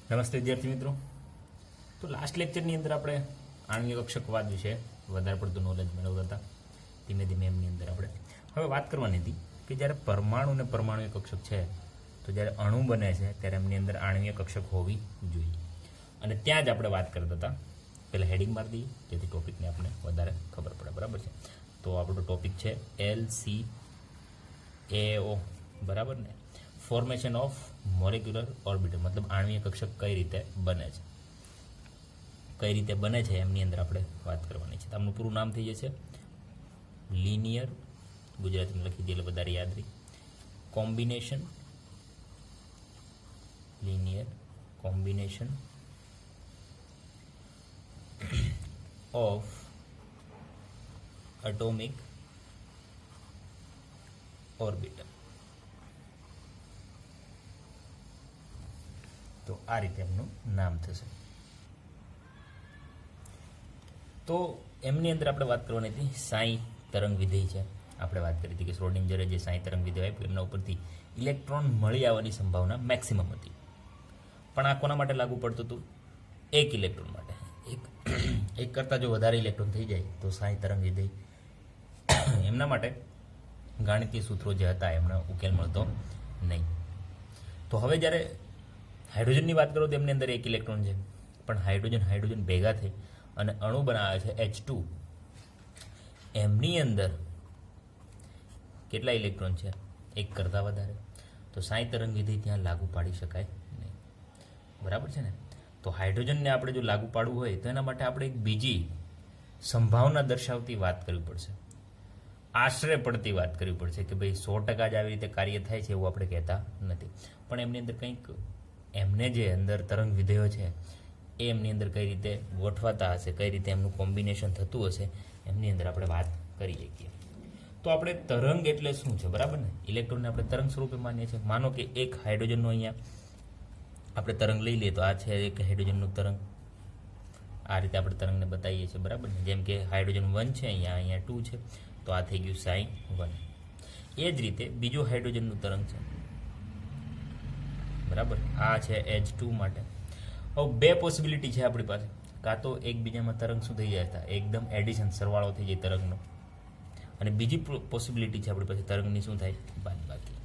નમસ્તે વિદ્યાર્થી મિત્રો. તો લાસ્ટ લેક્ચરની અંદર આપણે આણ્વિક કક્ષકવાદ વિશે વધારે પડતું નોલેજ મેળવતા હતા. ધીમે ધીમે એમની અંદર આપણે હવે વાત કરવાની હતી કે જ્યારે પરમાણુ અને પરમાણુ કક્ષક છે તો જ્યારે અણુ બને છે ત્યારે એમની અંદર આણ્વિક કક્ષક હોવી જોઈએ, અને ત્યાં જ આપણે વાત કરતા હતા. પહેલાં હેડિંગ મારી દઈએ જેથી ટોપિકને આપણે વધારે ખબર પડે. બરાબર છે. તો આપણો ટોપિક છે LCAO, બરાબર ને? ફોર્મેશન ઓફ મોલેક્યુલર ઓર્બિટલ, મતલબ આણ્વીય કક્ષક કઈ રીતે બને છે, કઈ રીતે બને છે એમની અંદર આપણે વાત કરવાની છે. તો આમનું પૂરું નામ થઈ જશે લિનિયર, ગુજરાતીમાં લખી દઈએ એટલે વધારે યાદ રહી, combination, linear combination of atomic orbital. તો આ રીતે એમનું નામ થશે. તો એમની અંદર આપણે વાત કરવાની હતી સાઈ તરંગ વિધેય છે. આપણે વાત કરી હતી કે શ્રોડિંજરે જે સાઈ તરંગ વિધેય આપ્યું એમના ઉપરથી ઇલેક્ટ્રોન મળી આવવાની સંભાવના મેક્સિમમ હતી. પણ આ કોના માટે લાગુ પડતું હતું? એક ઇલેક્ટ્રોન માટે. એક કરતાં જો વધારે ઇલેક્ટ્રોન થઈ જાય તો સાઈ તરંગ વિધેય એમના માટે ગાણિતીય સૂત્રો જે હતા એમનો ઉકેલ મળતો નહીં. તો હવે જ્યારે હાઇડ્રોજનની વાત કરો તો એમની અંદર એક ઇલેક્ટ્રોન છે, પણ હાઇડ્રોજન ભેગા થઈ અને અણુ બનાવે છે H2. એમની અંદર કેટલા ઇલેક્ટ્રોન છે? એક કરતાં વધારે. તો સાઈ તરંગ વિધેય ત્યાં લાગુ પાડી શકાય નહીં. બરાબર છે ને? તો હાઇડ્રોજનને આપણે જો લાગુ પાડવું હોય તો એના માટે આપણે એક બીજી સંભાવના દર્શાવતી વાત કરવી પડશે, આશરે પડતી વાત કરવી પડશે કે ભાઈ 100% જ આવી રીતે કાર્ય થાય છે એવું આપણે કહેતા નથી. પણ એમની અંદર કંઈક એમને જે અંદર તરંગ વિધેયો છે એ એમની અંદર કઈ રીતે ગોઠવાતા હશે, કઈ રીતે એમનું કોમ્બિનેશન થતું હશે, એમની અંદર આપણે વાત કરી શકીએ. તો આપણે તરંગ એટલે શું છે? બરાબર ને? ઇલેક્ટ્રોનને આપણે તરંગ સ્વરૂપે માનીએ છીએ. માનો કે એક હાઇડ્રોજનનો અહીંયા આપણે તરંગ લઈ લઈએ તો આ છે એક હાઇડ્રોજનનું તરંગ. આ રીતે આપણે તરંગને બતાવીએ છીએ. બરાબર ને? જેમ કે હાઇડ્રોજન 1 છે, અહીંયા 2 છે, તો આ થઈ ગયું સાઈ 1. એ જ રીતે બીજું હાઇડ્રોજનનું તરંગ છે. બરાબર? આ છે H2 માટે. હવે બે પોસિબિલિટી છે આપણી પાસે. કાં તો એકબીજામાં તરંગ શું થઈ જાય, એકદમ એડિશન, સરવાળો થઈ જાય તરંગનો, અને બીજી પોસિબિલિટી છે આપણી પાસે તરંગની શું થાય, બાદબાકી.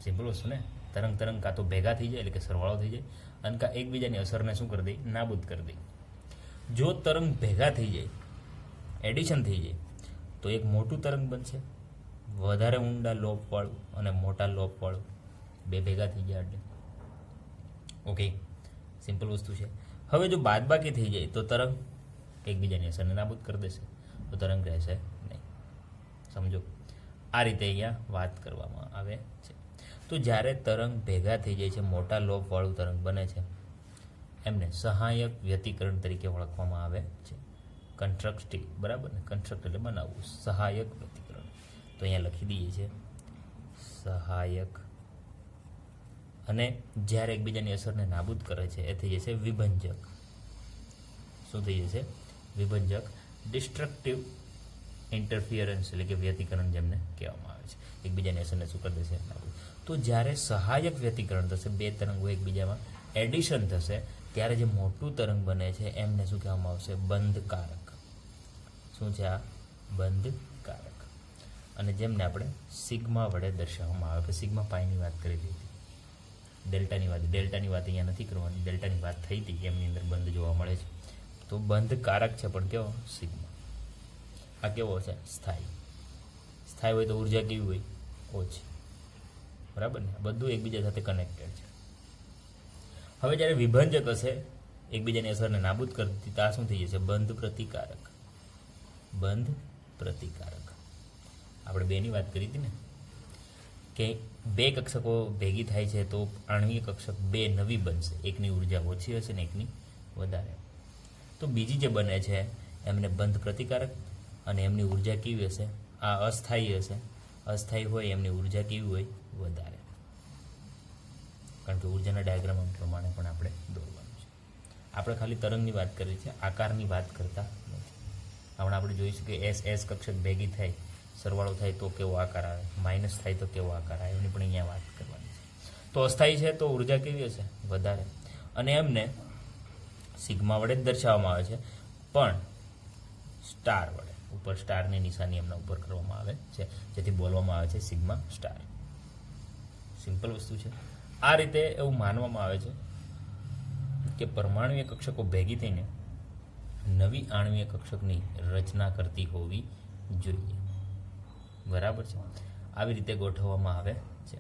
સિમ્પલ વસ્તુ ને? તરંગ કાં તો ભેગા થઈ જાય એટલે કે સરવાળો થઈ જાય, અને કાં એકબીજાની અસરને શું કરી દે, નાબૂદ કરી દે. જો તરંગ ભેગા થઈ જાય, એડિશન થઈ જાય, તો એક મોટું તરંગ બનશે, વધારે ઊંડા લોપવાળું અને મોટા લોપવાળું, બે ભેગા થઈ જાય એટલે. ઓકે, સિમ્પલ વસ્તુ છે. હવે જો બાદબાકી થઈ જાય તો તરંગ એકબીજાની અસરને નાબૂદ કરી દેશે, તો તરંગ રહેશે નહીં. સમજો? આ રીતે અહીંયા વાત કરવામાં આવે છે. તો જ્યારે તરંગ ભેગા થઈ જાય છે, મોટા લોપવાળું તરંગ બને છે, એમને સહાયક વ્યતિકરણ તરીકે ઓળખવામાં આવે છે. કન્સ્ટ્રક્ટિવ, બરાબર ને? કન્સ્ટ્રક્ટ એટલે બનાવવું, સહાયક વ્યતિકરણ. તો અહીંયા લખી દઈએ છીએ સહાયક. અને જ્યારે એકબીજાની અસરને નાબૂદ કરે છે એ થઈ જશે વિભંજક. શું થઈ જશે? વિભંજક. ડિસ્ટ્રક્ટિવ ઇન્ટરફિયરન્સ એટલે કે વ્યતિકરણ જેમને કહેવામાં આવે છે. એકબીજાની અસરને શું કરી દેશે? નાબૂદ. તો જ્યારે સહાયક વ્યતિકરણ થશે, બે તરંગો એકબીજામાં એડિશન થશે, ત્યારે જે મોટું તરંગ બને છે એમને શું કહેવામાં આવશે? બંધકારક. શું છે આ? બંધકારક. અને જેમને આપણે સિગ્મા વડે દર્શાવવામાં આવે છે. સિગ્મા પાઈની વાત કરેલી હતી, ડેલ્ટાની વાત અહીંયા નથી કરવાની. ડેલ્ટાની વાત થઈ હતી, એમની અંદર બંધ જોવા મળે છે. તો બંધકારક છે, પણ કેવો? સિગ્મા. આ કેવો છે? સ્થાયી. સ્થાયી હોય તો ઉર્જા કેવી હોય? ઓછી. બરાબર ને? બધું એકબીજા સાથે કનેક્ટેડ છે. હવે જ્યારે વિભંજક હશે, એકબીજાની અસરને નાબૂદ કરતી, તો આ શું થઈ જશે? બંધ પ્રતિકારક. બંધ પ્રતિકારક. આપણે બેની વાત કરી હતી ને કે બે કક્ષકો ભેગી થાય છે તો આણ્વીય કક્ષક બે નવી બનશે. એકની ઉર્જા ઓછી હશે ને એકની વધારે. તો બીજી જે બને છે એમને બંધ પ્રતિકારક, અને એમની ઉર્જા કેવી હશે? આ અસ્થાયી હશે. અસ્થાયી હોય એમની ઉર્જા કેવી હોય? વધારે. કારણ કે ઉર્જાના ડાયાગ્રામ પ્રમાણે પણ આપણે દોરવાનું છે. આપણે ખાલી તરંગની વાત કરી છે, આકારની વાત કરતા નથી. હમણાં આપણે જોઈશું કે એસ કક્ષક ભેગી થાય, સરવાળો થાય તો કેવો આકાર આવે, માઇનસ થાય તો કેવો આકાર આવે, એની પણ અહીંયા વાત કરવાની છે. તો અસ્થાયી છે તો ઉર્જા કેવી હશે? વધારે. અને એમને સિગ્મા વડે જ દર્શાવવામાં આવે છે, પણ સ્ટાર વડે, ઉપર સ્ટારની નિશાની એમના ઉપર કરવામાં આવે છે, જેથી બોલવામાં આવે છે સિગ્મા સ્ટાર. સિમ્પલ વસ્તુ છે. આ રીતે એવું માનવામાં આવે છે કે પરમાણુય કક્ષકો ભેગી થઈને નવી આણ્વીય કક્ષકની રચના કરતી હોવી જોઈએ. બરાબર છે. આવી રીતે ગોઠવવામાં આવે છે.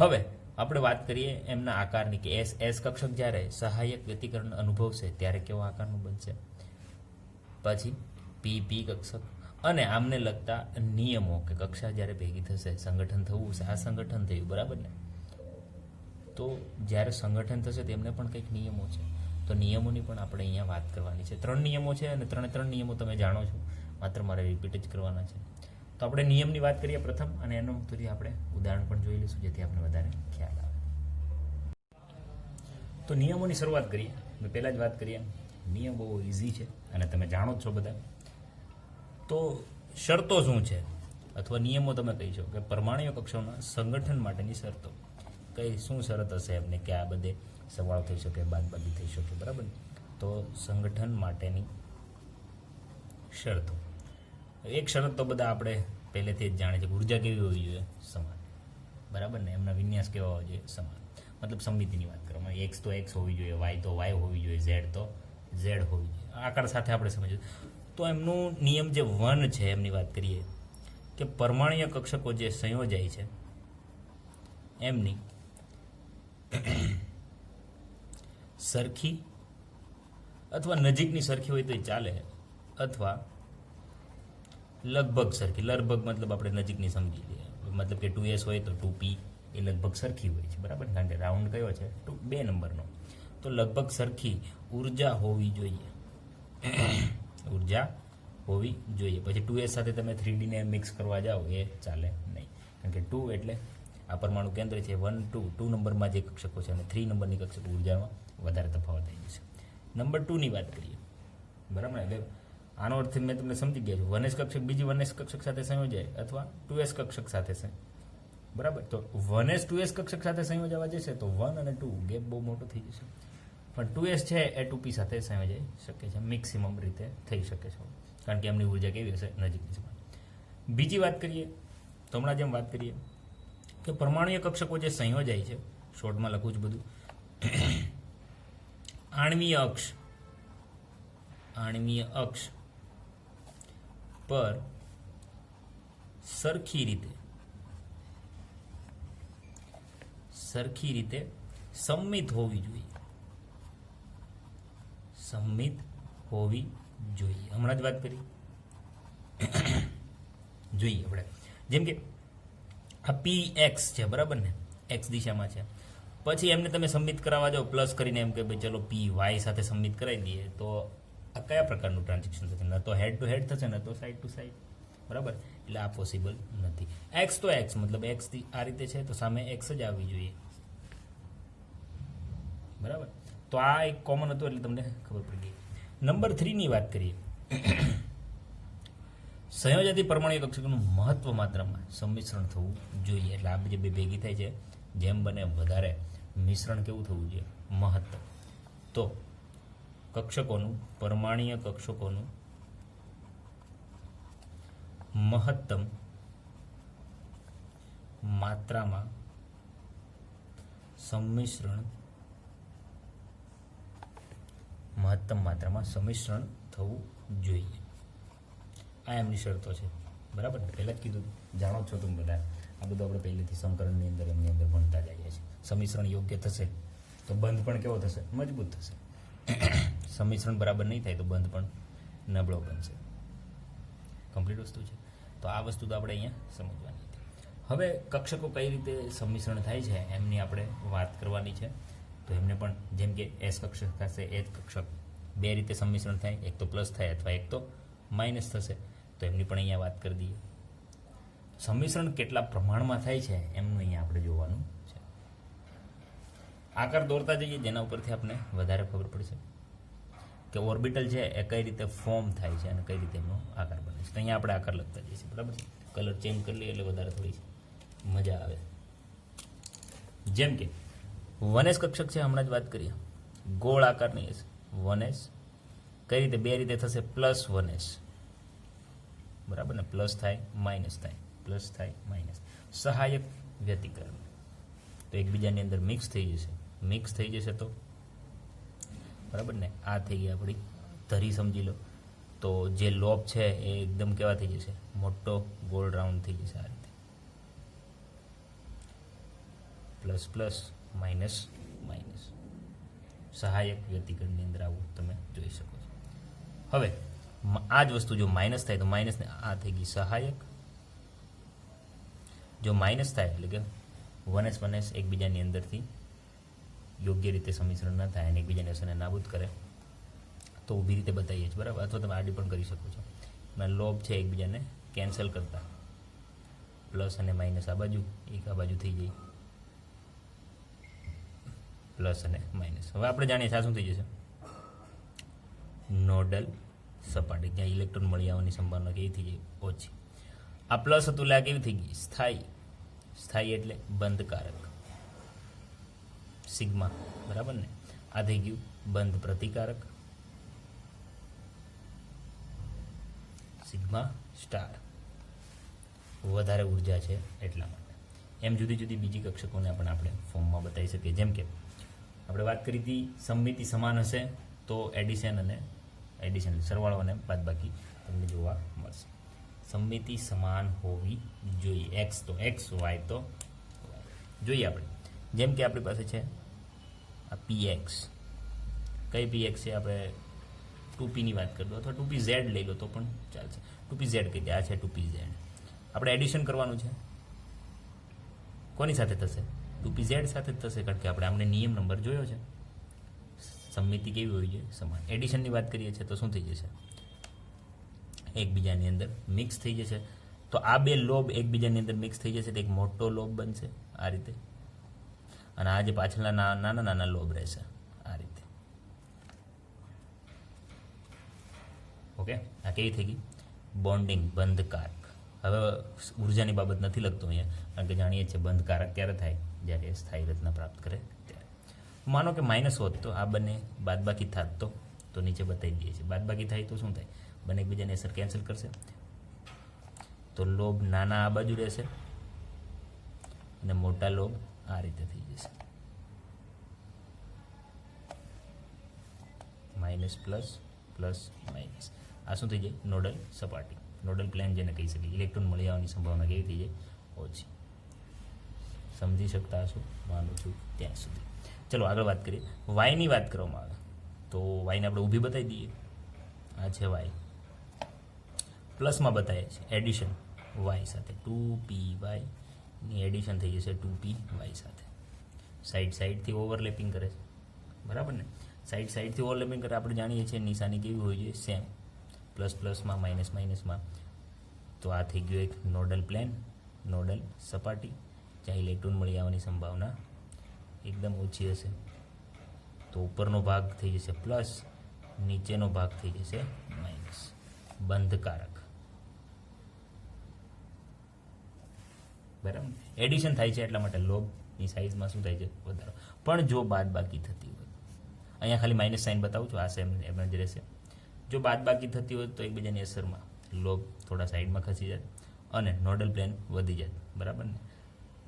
હવે આપણે વાત કરીએ એમના આકારની કે એસ કક્ષક જ્યારે સહાયક વ્યતિકરણ અનુભવશે ત્યારે કેવો આકારનું બનશે. પછી પી કક્ષક અને આમને લગતા નિયમો કે કક્ષા જ્યારે ભેગી થશે, સંગઠન થવું છે, આ સંગઠન થયું, બરાબર ને? તો જ્યારે સંગઠન થશે તેમને પણ કંઈક નિયમો છે, તો નિયમોની પણ આપણે અહીંયા વાત કરવાની છે. 3 નિયમો છે અને 3 નિયમો તમે જાણો છો, માત્ર મારે રિપીટ જ કરવાના છે. તો આપણે નિયમની વાત કરીએ પ્રથમ, અને એનું થોડી આપણે ઉદાહરણ પણ જોઈ લઈશું જેથી આપણે વધારે ખ્યાલ આવે. તો નિયમોની શરૂઆત કરીએ. મેં પહેલાં જ વાત કરીએ, નિયમ બહુ ઇઝી છે અને તમે જાણો જ છો બધા. તો શરતો શું છે અથવા નિયમો તમે કહી શકો કે પરમાણુય કક્ષાઓના સંગઠન માટેની શરતો. કઈ શું શરત હશે એમને કે આ બધે સરવાળો થઈ શકે, બાદબાકી થઈ શકે, બરાબર? તો સંગઠન માટેની શરતો. એક શરત તો બધા આપણે પહેલેથી જ જાણીએ છીએ, ઉર્જા કેવી હોવી જોઈએ? સમાન. બરાબર ને? એમના વિન્યાસ કેવા હોવા જોઈએ? સમાન. મતલબ સમમિતિની વાત કરવામાં, એક્સ તો એક્સ હોવી જોઈએ, વાય તો વાય હોવી જોઈએ, ઝેડ તો ઝેડ હોવી જોઈએ. આકાર સાથે આપણે સમજીએ તો એમનું નિયમ જે 1 છે એમની વાત કરીએ કે પરમાણુય કક્ષકો જે સંયોજાય છે એમની સરખી અથવા નજીકની સરખી હોય તો ચાલે, અથવા લગભગ સરખી. લગભગ મતલબ આપણે નજીકની સમજી લઈએ, મતલબ કે 2s હોય તો 2p એ લગભગ સરખી હોય છે, બરાબર? કારણ કે રાઉન્ડ કયો છે? 2 નંબરનો. તો લગભગ સરખી ઉર્જા હોવી જોઈએ. ઉર્જા હોવી જોઈએ. પછી 2s સાથે તમે 3D ને મિક્સ કરવા જાઓ એ ચાલે નહીં, કારણ કે 2 એટલે આ પરમાણુ કેન્દ્ર છે, 1 2 નંબરમાં જે કક્ષકો છે અને 3 નંબરની કક્ષક ઉર્જામાં વધારે તફાવત થઈ જશે. નંબર 2 ની વાત કરીએ, બરાબર? એટલે આનો અર્થ મેં તમને સમજી ગયા છું. 1s કક્ષક બીજી 1s કક્ષક સાથે સંયોજાય અથવા 2s કક્ષક સાથે બરાબર? તો 1s 2s કક્ષક સાથે સંયોજવા જશે તો 1 અને 2 ગેપ બહુ મોટો થઈ જશે, પણ 2s છે એ 2p સાથે સંયોજાઈ શકે છે, મેક્સિમમ રીતે થઈ શકે છે, કારણ કે એમની ઉર્જા કેવી હશે? નજીકની સમાન. બીજી વાત કરીએ તો હમણાં જેમ વાત કરીએ કે પરમાણુય કક્ષકો જે સંયોજાય છે, શોર્ટમાં લખું છું બધું, આણ્વીય અક્ષ પર સરખી રીતે સંમિત હોવી જોઈએ. હમણાં જ વાત કરી જોઈએ આપણે, જેમ કે આ px છે, બરાબર ને? x દિશામાં છે. પછી એમને તમે સંમિત કરાવવા જાઓ પ્લસ કરીને, એમ કે ભાઈ ચલો py સાથે સંમિત કરાવી દઈએ, તો આ કયા પ્રકારનું ટ્રાન્ઝેક્શન થશે? ન તો હેડ ટુ હેડ થશે, ન તો સાઈડ ટુ સાઈડ, બરાબર? એટલે આ પોસિબલ નથી. x તો x, મતલબ x આ રીતે છે તો સામે x જ આવવી જોઈએ, બરાબર? તો આ એક કોમન હતું એટલે તમને ખબર પડી ગઈ. નંબર 3 ની વાત કરીએ. સંયોજાતી પરમાણુ કક્ષકનું મહત્વ માત્રામાં સંમિશ્રણ થવું જોઈએ. એટલે આ જે બે ભેગી થાય છે, જેમ બને વધારે મિશ્રણ કેવું થવું જોઈએ? મહત્તમ. તો પરમાણુય કક્ષકોનું મહત્તમ માત્રામાં સંમિશ્રણ થવું જોઈએ. આ એમની શરતો છે, બરાબર? પહેલાં જ કીધું, જાણો છો તમે બધા. આ બધું આપણે પહેલેથી સંકલનની અંદર એમની અંદર ભણતા જઈએ છીએ. સંમિશ્રણ યોગ્ય થશે તો બંધ પણ કેવો થશે? મજબૂત થશે. સંમિશ્રણ બરાબર નહીં થાય તો બંધ પણ નબળો બનશે. કમ્પ્લીટ વસ્તુ છે. તો આ વસ્તુ તો આપણે અહીંયા સમજવાની હતી. હવે કક્ષકો કઈ રીતે સંમિશ્રણ થાય છે એમની આપણે વાત કરવાની છે. તો એમને પણ જેમ કે એસ કક્ષક થશે, એ જ કક્ષક 2 રીતે સંમિશ્રણ થાય, એક તો પ્લસ થાય અથવા એક તો માઇનસ થશે, તો એમની પણ અહીંયા વાત કરી દઈએ. સંમિશ્રણ કેટલા પ્રમાણમાં થાય છે એમનું અહીંયા આપણે જોવાનું છે. આકાર દોરતા જઈએ જેના ઉપરથી આપણે વધારે ખબર પડશે કે ઓર્બિટલ છે એ કઈ રીતે ફોર્મ થાય છે અને કઈ રીતે એમનો આકાર બને છે. તો અહીંયા આપણે આકાર લખતા જઈએ છીએ, બરાબર છે? કલર ચેન્જ કરી લઈએ એટલે વધારે થોડી મજા આવે. જેમ કે 1s કક્ષક છે, હમણાં જ વાત કરીએ, ગોળ આકારની હશે 1s, કઈ રીતે? બે રીતે થશે, +1s, બરાબર ને, પ્લસ થાય માઇનસ થાય, પ્લસ થાય માઇનસ, સહાયક વ્યતિકરણ, તો એકબીજાની અંદર મિક્સ થઈ જશે તો બરાબર ને, આ થઈ ગઈ આપણી ધરી, સમજી લો. તો જે લોબ છે એ એકદમ કેવા થઈ જશે? મોટો ગોળ રાઉન્ડ થઈ જશે, આ રીતે પ્લસ પ્લસ માઇનસ માઇનસ, સહાયક વ્યતિકરણની અંદર આવું તમે જોઈ શકો છો. હવે આ જ વસ્તુ જો માઇનસ થાય તો માઇનસને આ થઈ ગઈ સહાયક, જો માઇનસ થાય એટલે કે 1s એકબીજાની અંદરથી યોગ્ય રીતે સંમિશ્રણ ન થાય અને એકબીજાની અસરને નાબૂદ કરે તો ઊભી રીતે બતાવીએ છીએ, બરાબર, અથવા તમે આડી પણ કરી શકો છો. અને લોબ છે એકબીજાને કેન્સલ કરતા પ્લસ અને માઇનસ આ બાજુ, એક આ બાજુ થઈ જાય પ્લસ અને માઇનસ. હવે આપણે જાણીએ આ શું થઈ જશે? નોડલ સપાટી, ત્યાં ઇલેક્ટ્રોન મળી આવવાની સંભાવના કેવી થઈ જાય? ઓછી. આ પ્લસ હતું એટલે આ કેવી થઈ ગઈ? સ્થાયી એટલે બંધકારક, સિગ્મા, બરાબર ને. આ થઈ ગયું બંધ પ્રતિકારક, સિગ્મા સ્ટાર, વધારે ઉર્જા છે એટલા માટે. એમ જુદી જુદી બીજી કક્ષકોને પણ આપણે ફોર્મમાં બતાવી શકીએ. જેમ કે આપણે વાત કરી હતી સમમિતિ સમાન હશે તો એડિશન સરવાળો અને બાદબાકી તમને જોવા મળશે. સમમિતિ સમાન હોવી જોઈએ, એક્સ તો એક્સ, વાય તો વાય. જોઈએ આપણે, જેમ કે આપણી પાસે છે આ px, કઈ px છે? આપણે 2pની વાત કરી દો અથવા 2pz લઈ લો તો પણ ચાલશે. 2pz કહી દે, આ છે 2pz. આપણે એડિશન કરવાનું છે, કોની સાથે થશે? 2pz સાથે જ થશે, કારણ કે આપણે આમને નિયમ નંબર જોયો છે, સમમિતિ કેવી હોવી જોઈએ? સમાન. એડિશનની વાત કરીએ છીએ તો શું થઈ જશે? એકબીજાની અંદર મિક્સ થઈ જશે. તો આ બે લોબ એકબીજાની અંદર મિક્સ થઈ જશે તો એક મોટો લોબ બનશે આ રીતે, અને આ જે પાછળના નાના નાના લોબ રહેશે આ રીતે. ઓકે, આ કેવી થઈ ગઈ? બોન્ડિંગ, બંધકારક. હવે ઉર્જાની બાબત નથી લખતો અહીંયા, કારણ કે જાણીએ છીએ બંધકારક ક્યારે થાય? જ્યારે સ્થાયી રચના પ્રાપ્ત કરે ત્યારે. માનો કે માઇનસ હોત તો આ બંને બાદબાકી થાત તો નીચે બતાવી દઈએ છીએ. બાદબાકી થાય તો શું થાય? બંને એકબીજાની અસર કેન્સલ કરશે, તો લોબ નાના આ બાજુ રહેશે અને મોટા લોબ આ રીતે થઈ જશે, માઇનસ પ્લસ પ્લસ માઇનસ. આ શું થઈ જાય? નોડલ સપાટી, નોડલ પ્લેન જેને કહી શકીએ. ઇલેક્ટ્રોન મળી આવવાની સંભાવના કેવી થઈ જાય? ઓછી. સમજી શકતા હશો, માનું છું ત્યાં સુધી. ચલો આગળ વાત કરીએ. વાયની વાત કરવામાં આવે તો વાયને આપણે ઊભી બતાવી દઈએ. આ છે વાય, પ્લસમાં બતાવીએ છીએ એડિશન વાય સાથે, 2py ની એડિશન થઈ જશે 2py સાથે. સાઈડથી ઓવરલેપિંગ કરે છે, બરાબર ને. સાઈડથી ઓવરલેપિંગ કરે, આપણે જાણીએ છીએ નિશાની કેવી હોવી જોઈએ? સેમ, પ્લસ પ્લસમાં માઇનસ માઇનસમાં. તો આ થઈ ગયું એક નોડલ પ્લેન, નોડલ સપાટી, જ્યાં ઇલેક્ટ્રોન મળી આવવાની સંભાવના એકદમ ઓછી હશે. તો ઉપરનો ભાગ થઈ જશે પ્લસ, નીચેનો ભાગ થઈ જશે માઇનસ, બંધકારક, બરાબર. એડિશન થાય છે એટલા માટે લોબની સાઇઝમાં શું થાય છે? વધારો. પણ જો બાદબાકી થતી હોય, અહીંયા ખાલી માઇનસ સાઇન બતાવું છું, આ સેમ એમ જ રહેશે. જો બાદબાકી થતી હોય તો એકબીજાની અસરમાં લોબ થોડા સાઈડમાં ખસી જાય અને નોડલ પ્લેન વધી જાય, બરાબર ને.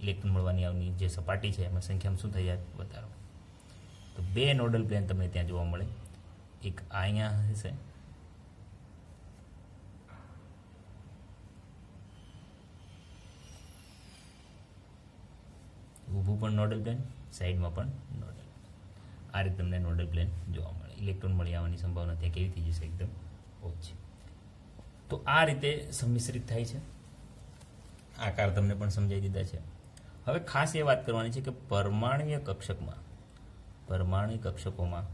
ઇલેક્ટ્રોન મળવાની આવની જે સપાટી છે એમાં સંખ્યામાં શું થઈ જાય? વધારો. તો બે નોડલ પ્લેન તમને ત્યાં જોવા મળે. એક અહીંયા હશે, ઊભું પણ નોડલ પ્લેન, સાઈડમાં પણ નોડલ. આ રીતે તમને નોડલ પ્લેન જોવા મળે. ઇલેક્ટ્રોન મળી આવવાની સંભાવના ત્યાં કેવી થઈ જશે? એકદમ ઓછી. તો આ રીતે સંમિશ્રિત થાય છે. આકાર તમને પણ સમજાવી દીધા છે. હવે ખાસ એ વાત કરવાની છે કે પરમાણ્વીય કક્ષકોમાં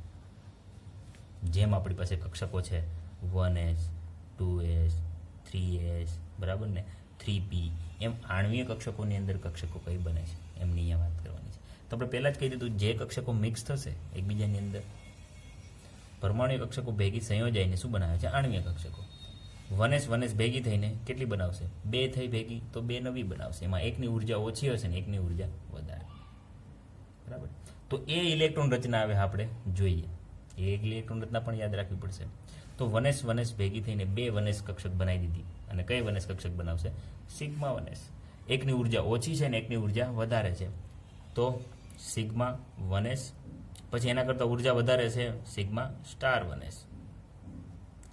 જેમ આપણી પાસે કક્ષકો છે 1s 2s 3s, બરાબર ને, 3p, એમ આણ્વીય કક્ષકોની અંદર કક્ષકો કઈ બને છે એમની અહીંયા વાત કરવાની છે. તો આપણે પહેલાં જ કહી દીધું, જે કક્ષકો મિક્સ થશે એકબીજાની અંદર, પરમાણ્વીય કક્ષકો ભેગી સંયોજાઈને શું બનાવે છે? આણ્વીય કક્ષકો. 1s ભેગી થઈને કેટલી બનાવશે? 2 થઈ ભેગી તો 2 નવી બનાવશે. એમાં એકની ઉર્જા ઓછી હશે ને એકની ઉર્જા વધારે. બરાબર. તો એ ઇલેક્ટ્રોન રચના હવે આપણે જોઈએ. એ ઇલેક્ટ્રોન રચના પણ યાદ રાખવી પડશે. તો વનએસ વનએસ ભેગી થઈને બે વનએસ કક્ષક બનાવી દીધી. અને કઈ વનએસ કક્ષક બનાવશે? સિગ્મા વનએસ. એકની ઉર્જા ઓછી છે ને એકની ઉર્જા વધારે છે, તો સિગ્મા વનએસ. પછી એના કરતાં ઉર્જા વધારે છે સિગ્મા સ્ટાર વનએસ.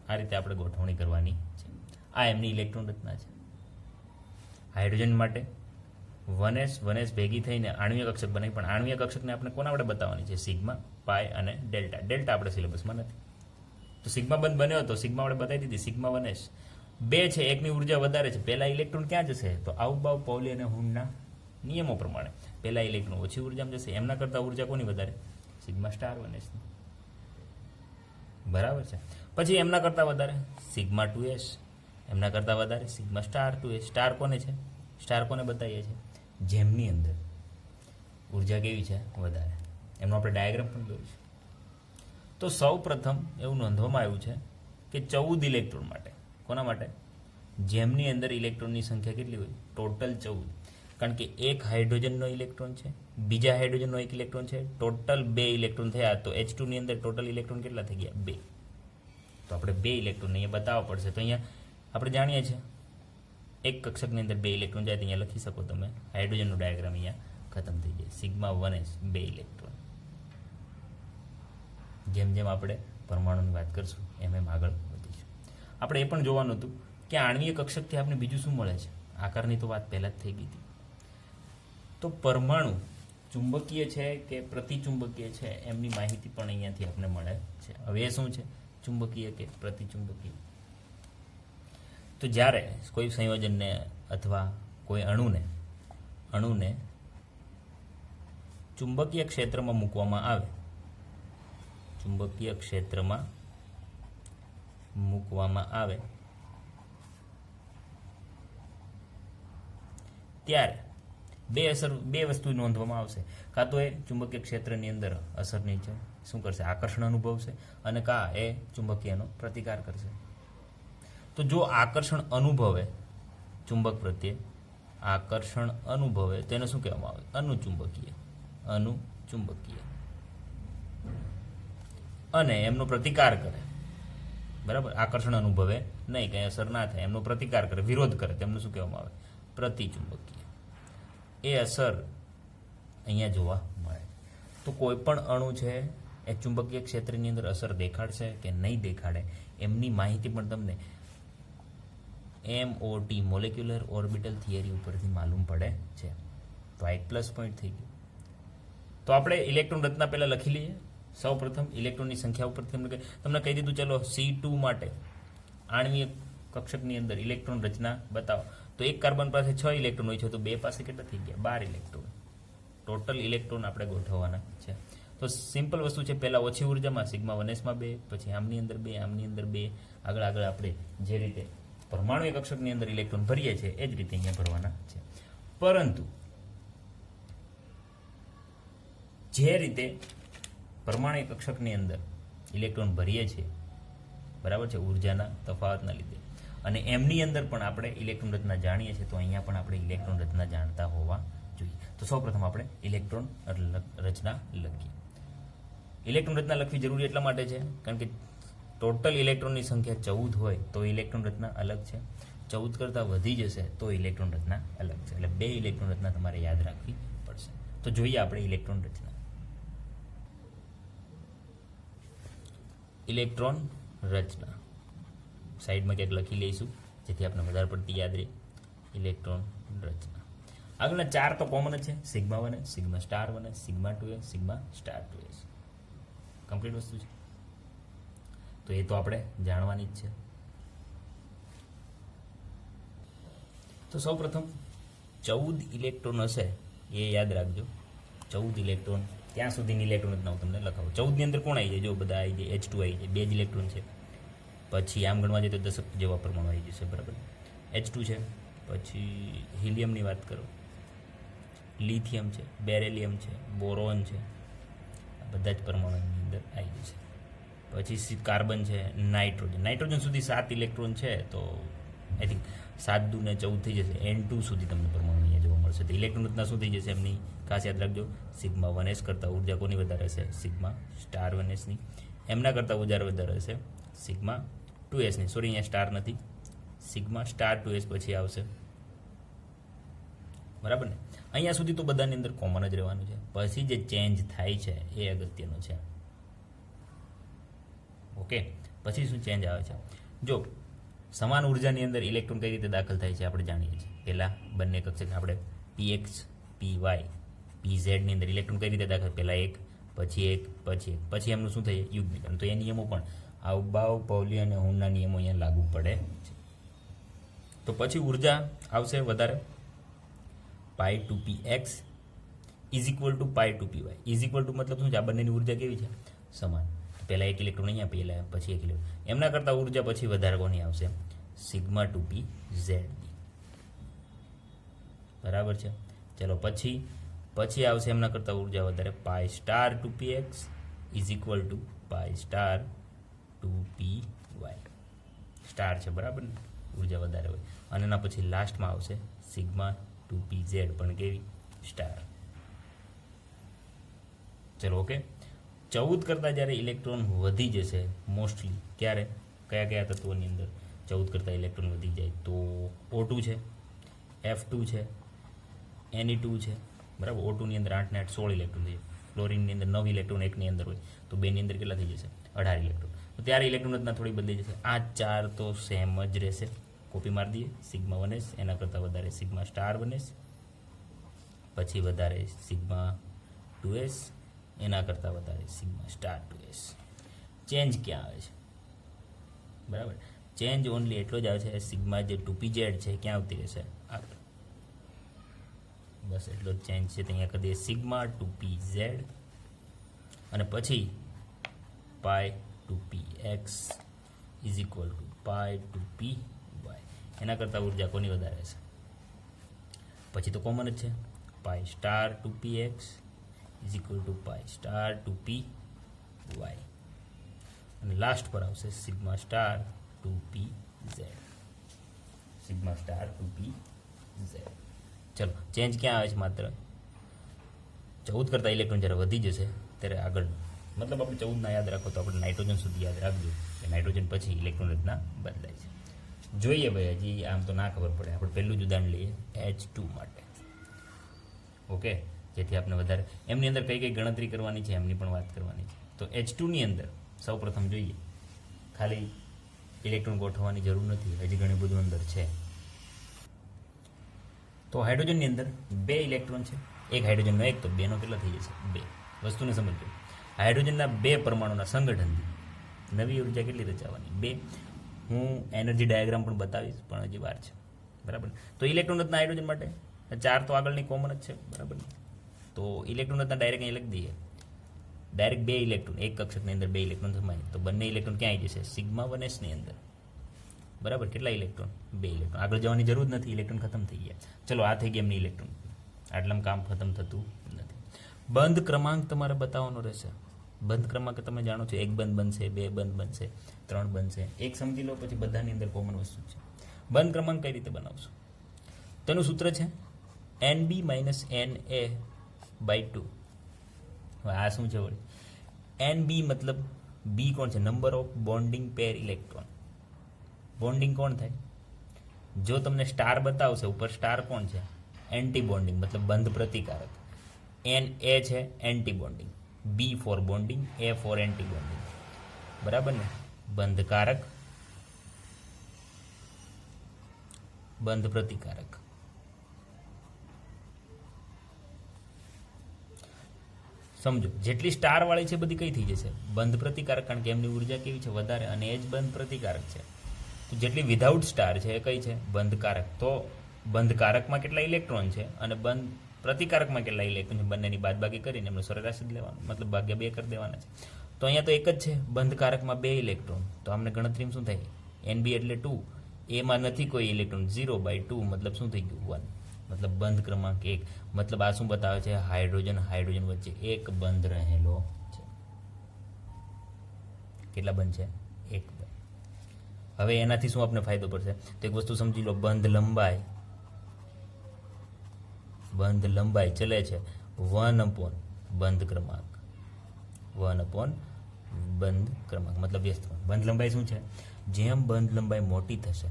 આ રીતે આપણે ગોઠવણી કરવાની છે. આ એમની ઇલેક્ટ્રોન રચના છે. હાઇડ્રોજન માટે વનએસ વનએસ ભેગી થઈને આણ્વીય કક્ષક બને, પણ આણ્વીય કક્ષકને આપણે કોના આપણે બતાવવાની છે? સિગ્મા, પાય અને ડેલ્ટા. ડેલ્ટા આપણે સિલેબસમાં નથી. તો સિગ્મા બંધ બન્યો તો સિગ્મા આપણે બતાવી દીધી. સિગ્મા વનએસ બે છે, એકની ઉર્જા વધારે છે. પહેલા ઇલેક્ટ્રોન ક્યાં જશે? તો આઉબાઉ પાઉલી અને હુન્ડના નિયમો પ્રમાણે પહેલા ઇલેક્ટ્રોન ઓછી ઉર્જામાં જશે. એમના કરતાં ઉર્જા કોની વધારે? સિગ્મા સ્ટાર વનએસની. બરાબર છે. પછી એમના કરતાં વધારે સિગ્મા 2s, એમના કરતાં વધારે સિગ્મા સ્ટાર 2s. સ્ટાર કોને છે? સ્ટાર કોને બતાવીએ છીએ? જેમની અંદર ઉર્જા કેવી છે? વધારે. એમનો આપણે ડાયાગ્રામ પણ દોરીશું. તો સૌ પ્રથમ એવું નોંધવામાં આવ્યું છે કે 14 ઇલેક્ટ્રોન માટે. કોના માટે? જેમની અંદર ઇલેક્ટ્રોનની સંખ્યા કેટલી હોય? ટોટલ 14. કારણ કે એક હાઇડ્રોજનનો ઇલેક્ટ્રોન છે, બીજા હાઇડ્રોજનનો એક ઇલેક્ટ્રોન છે, ટોટલ 2 ઇલેક્ટ્રોન થયા. તો H2 ની અંદર ટોટલ ઇલેક્ટ્રોન કેટલા થઈ ગયા? 2. તો આપણે 2 ઇલેક્ટ્રોન અહીંયા બતાવવા પડશે. તો અહીંયા આપણે જાણીએ છીએ એક કક્ષકની અંદર 2 ઇલેક્ટ્રોન જાય તો અહીંયા લખી શકો તમે. હાઇડ્રોજનનો ડાયાગ્રામ અહીંયા ખતમ થઈ જાય. Sigma 1s 2 electron. જેમ જેમ આપણે પરમાણુની વાત કરશું એમ એમ આગળ વધીશું. આપણે એ પણ જોવાનું હતું કે આણ્વીય કક્ષકથી આપણે બીજું શું મળે છે. આકારની તો વાત પહેલાં જ થઈ ગઈ હતી. તો પરમાણુ ચુંબકીય છે કે પ્રતિચુંબકીય છે એમની માહિતી પણ અહીંયાથી આપણે મળે છે. હવે એ શું છે? ચુંબકીય કે પ્રતિચુંબકીય. તો જ્યારે કોઈ સંયોજનને અથવા કોઈ અણુને ચુંબકીય ક્ષેત્રમાં મૂકવામાં આવે, ચુંબકીય ક્ષેત્રમાં મૂકવામાં આવે ત્યારે બે વસ્તુ નોંધવામાં આવશે. કાં તો એ ચુંબકીય ક્ષેત્રની અંદર અસરની છે શું કરશે? આકર્ષણ અનુભવશે, અને કાં એ ચુંબકીયનો પ્રતિકાર કરશે. તો જો આકર્ષણ અનુભવે ચુંબક પ્રત્યે, આકર્ષણ અનુભવે તેને શું કહેવામાં આવે? અનુચુંબકીય. અનુચુંબકીય. અને એમનો પ્રતિકાર કરે. બરાબર. આકર્ષણ અનુભવે નહીં, કંઈ અસર ના થાય, એમનો પ્રતિકાર કરે, વિરોધ કરે, તેમને શું કહેવામાં આવે? પ્રતિચુંબકીય. એ અસર અહીંયા જોવા મળે. તો કોઈ પણ અણુ છે એ ચુંબકીય ક્ષેત્રની અંદર અસર દેખાડશે કે નહીં દેખાડે એમની માહિતી પણ તમને MOT મોલેક્યુલર ઓર્બિટલ થિયરી ઉપરથી માલુમ પડે છે. તો આ એક પ્લસ પોઈન્ટ થઈ ગયું. તો આપણે ઇલેક્ટ્રોન રચના પહેલાં લખી લઈએ. સૌ પ્રથમ ઇલેક્ટ્રોનની સંખ્યા ઉપરથી તમને કહી દીધું. ચલો C2 માટે આણ્વીય કક્ષકની અંદર ઇલેક્ટ્રોન રચના બતાવો. તો એક કાર્બન પાસે 6 ઇલેક્ટ્રોન હોય છે, તો 2 પાસે કેટલા થઈ ગયા? 12 ઇલેક્ટ્રોન. ટોટલ ઇલેક્ટ્રોન આપણે ગોઠવવાના છે. તો સિમ્પલ વસ્તુ છે. પહેલાં ઓછી ઉર્જામાં સિગ્મા 1sમાં 2, પછી આમની અંદર 2, આમની અંદર 2, આગળ આપણે જે રીતે પરમાણુ કક્ષકની અંદર ઇલેક્ટ્રોન ભરીએ છીએ એ જ રીતે અહીંયા ભરવાના છે. પરંતુ જે રીતે પરમાણુ કક્ષકની અંદર ઇલેક્ટ્રોન ભરીએ છીએ, બરાબર છે, ઉર્જાના તફાવતના લીધે, અને એમની અંદર પણ આપણે ઇલેક્ટ્રોન રચના જાણીએ છીએ, તો અહીંયા પણ આપણે ઇલેક્ટ્રોન રચના જાણતા હોવા જોઈએ. તો સૌપ્રથમ આપણે ઇલેક્ટ્રોન રચના લખીએ. ઇલેક્ટ્રોન રચના લખવી જરૂરી એટલા માટે છે કારણ કે ટોટલ ઇલેક્ટ્રોનની સંખ્યા 14 હોય તો ઇલેક્ટ્રોન રચના અલગ છે, 14 કરતાં વધી જશે તો ઇલેક્ટ્રોન રચના અલગ છે. એટલે 2 ઇલેક્ટ્રોન રચના તમારે યાદ રાખવી પડશે. તો જોઈએ આપણે ઇલેક્ટ્રોન રચના. ઇલેક્ટ્રોન રચના સાઈડમાં ક્યાંક લખી લઈશું જેથી આપણે વધારે પડતી યાદ રહે. ઇલેક્ટ્રોન રચના આગળના 4 તો કોમન જ છે. Sigma 1, sigma star 1, sigma 2, sigma star 2. Complete વસ્તુ છે. તો એ તો આપણે જાણવાની જ છે. તો સૌપ્રથમ 14 ઇલેક્ટ્રોન હશે એ યાદ રાખજો. 14 ઇલેક્ટ્રોન, ત્યાં સુધીની ઇલેક્ટ્રોન રચના હું તમને લખાવું. 14 ની અંદર કોણ આવી જાય? જો બધા આવી જાય. H2 આવી જાય, 2 જ ઇલેક્ટ્રોન છે. પછી આમ ગણવા જઈએ તો 10 જેવા પરમાણુ આવી જશે, બરાબર. H2 છે, પછી હિલિયમની વાત કરો, લિથિયમ છે, બેરેલિયમ છે, બોરોન છે, બધા જ પરમાણુની અંદર આવી જશે. પછી કાર્બન છે, નાઇટ્રોજન સુધી 7 ઇલેક્ટ્રોન છે, તો આઈ થિંક 7 દૂને 14 થઈ જશે. N2 સુધી તમને પરમાણુ અહીંયા જોવા મળશે. આવશે. તો ઇલેક્ટ્રોન રચના શું થઈ જશે એમની ખાસ યાદ રાખજો, સિગ્મા 1s કરતાં ઉર્જા કોની વધારે હશે? સિગ્મા સ્ટાર 1sની. એમના કરતાં ઉર્જા વધારે હશે સિગ્મા 2sની. સોરી, અહીંયા સ્ટાર નથી, સિગ્મા સ્ટાર 2s પછી આવશે. બરાબર ને? અહીંયા સુધી તો બધાની અંદર કોમન જ રહેવાનું છે. પછી જે ચેન્જ થાય છે એ અગત્યનું છે. ઓકે, પછી શું ચેન્જ આવે છે? જો સમાન ઉર્જાની અંદર ઇલેક્ટ્રોન કઈ રીતે દાખલ થાય છે આપણે જાણીએ છીએ. પહેલાં બંને કક્ષક આપણે પીએક્સ પીવાય પીઝેડની અંદર ઇલેક્ટ્રોન કઈ રીતે દાખલ? પહેલાં એક, પછી એક, પછી એક, પછી એમનું શું થાય? યુગ્મીકરણ. તો એ નિયમો પણ આઉબાઉ, પાઉલી અને હુનના નિયમો અહીંયા લાગુ પડે છે. તો પછી ઉર્જા આવશે વધારે, pi two p x is equal to pi two p y. Is equal to મતલબ શું છે? આ બંનેની ઉર્જા કેવી છે? સમાન. પહેલાં એક ઇલેક્ટ્રોન અહીંયા, પહેલાં પછી એક ઇલેક્ટ્રોન. એમના કરતાં ઉર્જા પછી વધારે કોની આવશે? સિગ્મા ટુ પી ઝેડની. બરાબર છે? ચલો પછી આવશે એમના કરતાં ઉર્જા વધારે, pi star two p x is equal to pi star two p y. Star છે, બરાબર ને? ઉર્જા વધારે હોય. અને એના પછી લાસ્ટમાં આવશે સિગ્મા ટુ પી ઝેડ, પણ કેવી? સ્ટાર. ચલો, ઓકે. 14 કરતાં જ્યારે ઇલેક્ટ્રોન વધી જશે મોસ્ટલી, ક્યારે? કયા તત્વોની અંદર 14 કરતાં ઇલેક્ટ્રોન વધી જાય? તો O2 છે, F2 છે, Ne2 છે. બરાબર? O2ની અંદર 8 ને 8 16 ઇલેક્ટ્રોન થઈ જાય. ફ્લોરિનની અંદર 9 ઇલેક્ટ્રોન એકની અંદર હોય, તો બેની અંદર કેટલા થઈ જશે? 18 ઇલેક્ટ્રોન. તો ત્યારે ઇલેક્ટ્રોન રચના થોડી બદલી જશે. આ 4 તો સેમ જ રહેશે. કોપી મારી દઈએ. સિગ્મા 1s, એના કરતાં વધારે સિગ્મા સ્ટાર 1s, પછી વધારે સિગ્મા 2s, એના કરતાં વધારે સિગ્મા સ્ટાર 2s. ચેન્જ ક્યાં આવે છે? બરાબર, ચેન્જ ઓનલી એટલો જ આવે છે, સિગ્મા જે 2pz છે ક્યાં આવતી રહેશે? આગળ. બસ એટલો જ ચેન્જ છે. તો અહીંયા કરી દઈએ સિગ્મા 2pz, અને પછી pi 2px is equal to pi 2py. એના કરતાં ઉર્જા કોની વધારે છે? પછી તો કોમન જ છે, pi star 2px is equal to pi star 2py. અને લાસ્ટ પર આવશે sigma star 2pz. Sigma star 2pz. ચલો, ચેન્જ ક્યાં આવે છે? માત્ર 14 કરતાં ઇલેક્ટ્રોન જ્યારે વધી જશે ત્યારે આગળ, મતલબ આપણે 14 ના યાદ રાખો તો આપણે નાઇટ્રોજન સુધી યાદ રાખજો કે નાઇટ્રોજન પછી ઇલેક્ટ્રોન રચના બદલાય છે. જોઈએ ભાઈ, હજી આમ તો ના ખબર પડે. આપણે પહેલું જ ઉદાહરણ લઈએ H2 માટે. ઓકે, જેથી આપણે વધારે એમની અંદર કઈ કઈ ગણતરી કરવાની છે એમની પણ વાત કરવાની છે. તો H2ની અંદર સૌ પ્રથમ જોઈએ, ખાલી ઇલેક્ટ્રોન ગોઠવવાની જરૂર નથી, હજી ઘણું બધું અંદર છે. તો હાઇડ્રોજનની અંદર 2 ઇલેક્ટ્રોન છે. એક હાઇડ્રોજનનો એક, તો 2નો કેટલા થઈ જશે? 2. વસ્તુને સમજો, હાઇડ્રોજનના 2 પરમાણુના સંગઠનથી નવી ઉર્જા કેટલી રચાવાની? 2. હું એનર્જી ડાયાગ્રામ પણ બતાવીશ, પણ હજી વાર છે. બરાબર? તો ઇલેક્ટ્રોન રચના હાઇડ્રોજન માટે 4 તો આગળની કોમન જ છે. બરાબર? તો ઇલેક્ટ્રોન રચના ડાયરેક્ટ અહીં લખી દઈએ. ડાયરેક્ટ 2 ઇલેક્ટ્રોન, એક કક્ષકની અંદર 2 ઇલેક્ટ્રોન સમાય, તો બંને ઇલેક્ટ્રોન ક્યાં આવી જશે? સિગ્મા 1sની અંદર. બરાબર? કેટલા ઇલેક્ટ્રોન? 2 ઇલેક્ટ્રોન. આગળ જવાની જરૂર જ નથી, ઇલેક્ટ્રોન ખતમ થઈ ગયા. ચલો, આ થઈ ગયા એમની ઇલેક્ટ્રોન. આટલામાં કામ ખતમ થતું નથી. બંધ ક્રમાંક તમારે બતાવવાનો રહેશે. બંધ ક્રમાંક તમે જાણો છો, 1 બંધ બનશે, 2 બંધ બનશે, 3 બનશે. એક સમજી લો, પછી બધાની અંદર કોમન વસ્તુ છે. બંધ ક્રમાંક કઈ રીતે બનાવશો? તેનું સૂત્ર છે NB - NA/2. હવે આ શું છે વળી? NB મતલબ B કોણ છે? Number of bonding pair electron. Bonding કોણ થાય? જો તમને સ્ટાર બતાવશે ઉપર, સ્ટાર કોણ છે? એન્ટી બોન્ડિંગ, મતલબ બંધ પ્રતિકારક. NA છે anti bonding, B for bonding, A for anti bonding. બરાબર ને? બંધકારક, બંધ પ્રતિકારક. સમજો, જેટલી સ્ટાર વાળી છે બધી કઈ થઈ જશે? બંધ પ્રતિકારક, કારણ કે એમની ઉર્જા કેવી છે? વધારે, અને એ જ બંધ પ્રતિકારક છે. તો જેટલી વિધાઉટ સ્ટાર છે એ કઈ છે? બંધકારક. તો બંધકારકમાં કેટલા ઇલેક્ટ્રોન છે અને બંધ પ્રતિકારકમાં કેટલા ઇલેક્ટ્રોન છે, બંનેની બાદબાકી કરીને એમનું સરેરાશ જ લેવાનું, મતલબ ભાગ્યા 2 કરી દેવાના છે. તો અહીંયા તો એક જ છે, બંધકારકમાં 2 ઇલેક્ટ્રોન. તો આમને ગણતરીમાં શું થાય? NB એટલે 2, એમાં નથી કોઈ ઇલેક્ટ્રોન, 0/2 મતલબ શું થઈ ગયું? 1. મતલબ બંધ ક્રમાંક 1. મતલબ આ શું બતાવે છે? હાઇડ્રોજન હાઇડ્રોજન વચ્ચે એક બંધ રહેલો છે. કેટલા બંધ છે? 1 બંધ. હવે એનાથી શું આપણે ફાયદો પડશે? તો એક વસ્તુ સમજી લો, બંધ લંબાઈ બંધ લંબાઈ ચલે છે 1/બંધ ક્રમાંક, 1/ બંધ ક્રમાંક મતલબ વ્યસ્ત ક્રમાંક. બંધ લંબાઈ શું છે? જેમ બંધ લંબાઈ મોટી થશે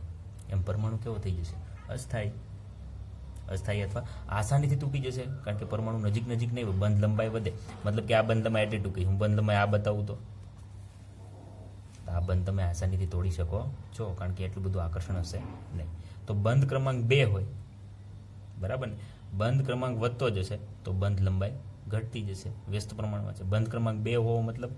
એમ પરમાણુ કેવો થઈ જશે? અસ્થાયી. અસ્થાયી અથવા આસાનીથી તૂટી જશે, કારણ કે પરમાણુ નજીક નજીક નહીં હોય, બંધ લંબાઈ વધે. મતલબ કે આ બંધ લંબાઈ એટલી ટૂંકી, હું બંધ લંબાઈ આ બતાવું તો આ બંધ તમે આસાનીથી તોડી શકો છો, કારણ કે એટલું બધું આકર્ષણ હશે નહીં. તો બંધ ક્રમાંક 2 હોય, બરાબર ને? બંધ ક્રમાંક વધતો જશે તો બંધ લંબાઈ ઘટતી જશે, વ્યસ્ત પ્રમાણમાં છે. બંધ ક્રમાંક 2 હોવો મતલબ